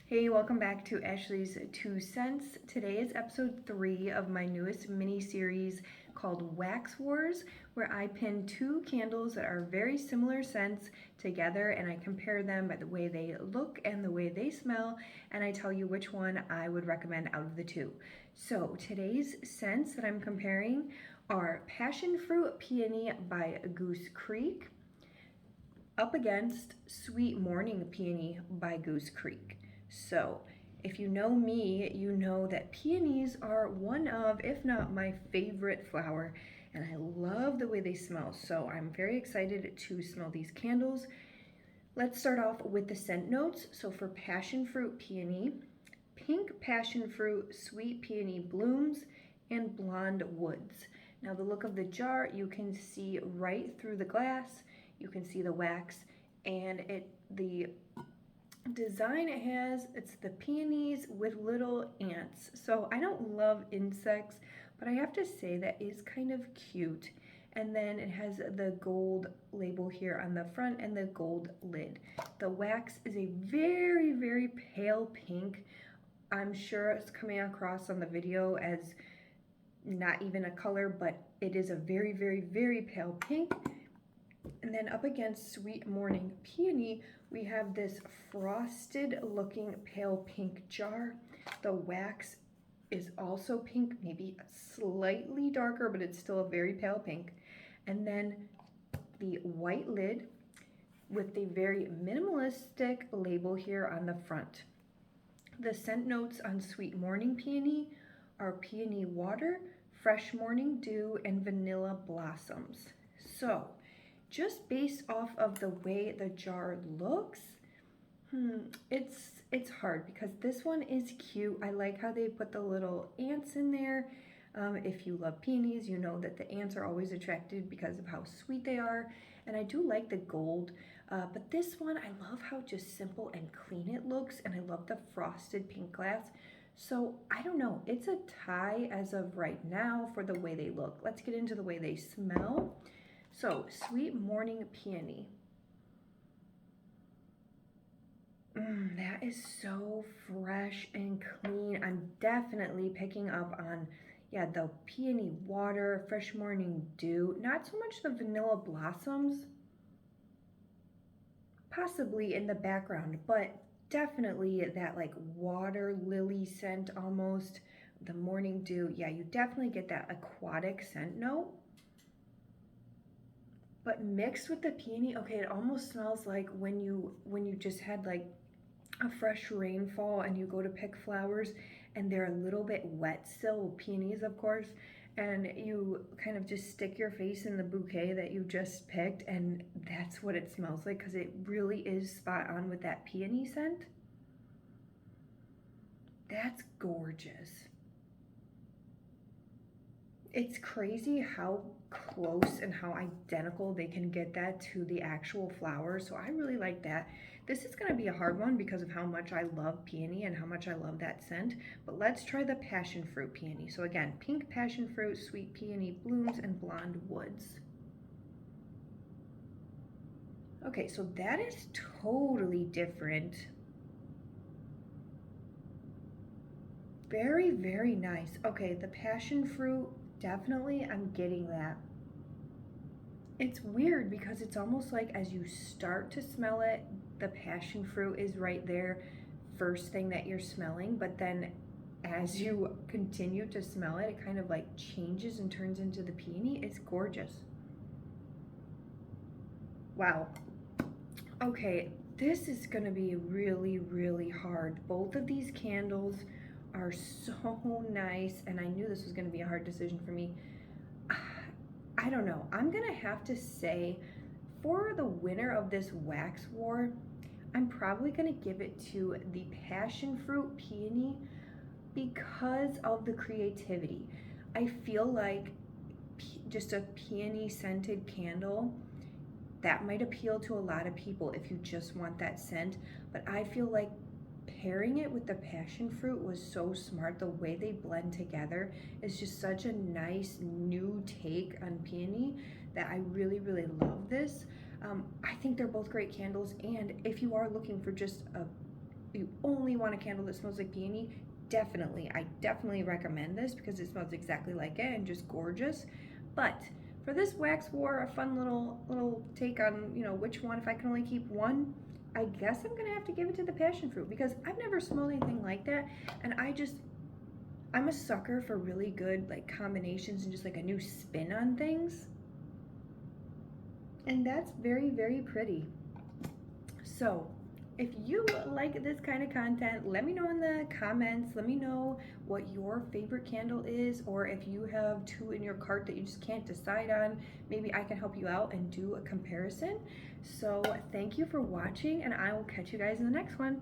Hey, welcome back to Ashley's Two Cents. Today is episode 3 of my newest mini series called Wax Wars, where I pin two candles that are very similar scents together and I compare them by the way they look and the way they smell, and I tell you which one I would recommend out of the two. So today's scents that I'm comparing are Passion Fruit Peony by Goose Creek up against Sweet Morning Peony by Goose Creek. So, if you know me, you know that peonies are one of, if not my favorite flower, and I love the way they smell. So, I'm very excited to smell these candles. Let's start off with the scent notes. So, for passion fruit peony, pink passion fruit, sweet peony blooms, and blonde woods. Now, the look of the jar, you can see right through the glass. You can see the wax, and the design it has, it's the peonies with little ants. So I don't love insects, but I have to say that is kind of cute. And then it has the gold label here on the front and the gold lid. The wax is a very, very pale pink. I'm sure it's coming across on the video as not even a color, but it is a very, very, very pale pink. And then up against Sweet Morning Peony, we have this frosted looking pale pink jar. The wax is also pink, maybe slightly darker, but it's still a very pale pink. And then the white lid with the very minimalistic label here on the front. The scent notes on Sweet Morning Peony are peony water, fresh morning dew, and vanilla blossoms. So, just based off of the way the jar looks, it's hard because this one is cute. I like how they put the little ants in there. If you love peonies, you know that the ants are always attracted because of how sweet they are. And I do like the gold, but this one, I love how just simple and clean it looks, and I love the frosted pink glass. So I don't know, it's a tie as of right now for the way they look. Let's get into the way they smell. So, Sweet Morning Peony. That is so fresh and clean. I'm definitely picking up on, yeah, the peony water, fresh morning dew. Not so much the vanilla blossoms, possibly in the background, but definitely that like water lily scent almost. The morning dew, yeah, you definitely get that aquatic scent note. But mixed with the peony, okay, it almost smells like when you just had like a fresh rainfall and you go to pick flowers and they're a little bit wet still, peonies of course, and you kind of just stick your face in the bouquet that you just picked, and that's what it smells like because it really is spot on with that peony scent. That's gorgeous. It's crazy how close and how identical they can get that to the actual flower. So I really like that. This is going to be a hard one because of how much I love peony and how much I love that scent. But let's try the passion fruit peony. So again, pink passion fruit, sweet peony blooms, and blonde woods. Okay, so that is totally different. Very, very nice. Okay, the passion fruit, definitely I'm getting that. It's weird because it's almost like as you start to smell it, the passion fruit is right there, first thing that you're smelling, but then as you continue to smell it, it kind of like changes and turns into the peony. It's gorgeous. Wow. Okay, this is gonna be really, really hard. Both of these candles are so nice, and I knew this was gonna be a hard decision for me. I don't know. I'm gonna have to say, for the winner of this wax war, I'm probably gonna give it to the passion fruit peony because of the creativity. I feel like just a peony scented candle, that might appeal to a lot of people if you just want that scent, but I feel like pairing it with the passion fruit was so smart. The way they blend together is just such a nice new take on peony that I really, really love this. I think they're both great candles, and if you are looking for just a you only want a candle that smells like peony, I definitely recommend this because it smells exactly like it and just gorgeous. But for this wax war, a fun little take on, you know, which one, if I can only keep one, I guess I'm gonna have to give it to the passion fruit because I've never smelled anything like that, and I'm a sucker for really good like combinations and just like a new spin on things. And that's very, very pretty. So if you like this kind of content, let me know in the comments. Let me know what your favorite candle is, or if you have two in your cart that you just can't decide on, maybe I can help you out and do a comparison. So thank you for watching, and I will catch you guys in the next one.